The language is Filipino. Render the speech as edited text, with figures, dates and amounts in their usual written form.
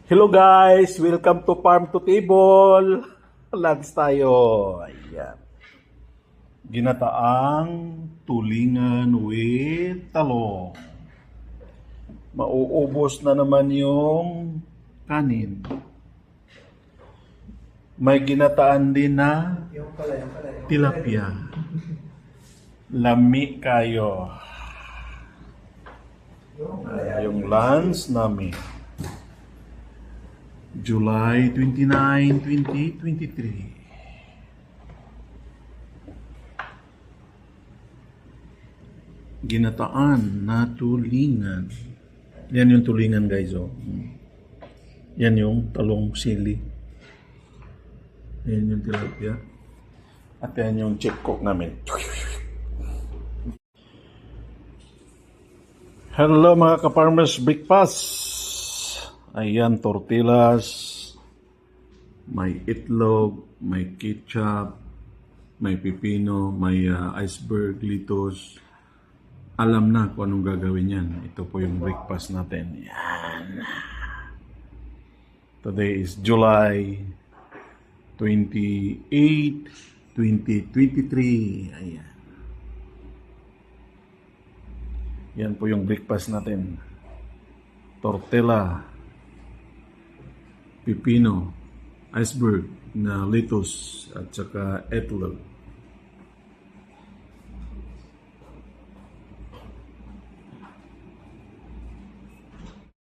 Hello guys! Welcome to Farm to Table! Lunch tayo. Ayan. Ginataang tulingan with talong. Mauubos na naman yung kanin. May ginataan din na tilapia. Lami kayo. Yung lunch namin. July 29, 2023. Ginataan na tulingan. Yan yung tulingan guys. Oh. Yan yung talong sili. Yan yung tilapia. At yan yung chip cook namin. Hello mga ka-farmers breakfast. Ayan, tortillas, may itlog, may ketchup, may pipino, may iceberg, litos. Alam na kung anong gagawin yan. Ito po yung breakfast natin. Yan. Today is July 28, 2023. Ayan. Yan po yung breakfast natin. Tortilla, pipino, iceberg na lettuce at saka itlog.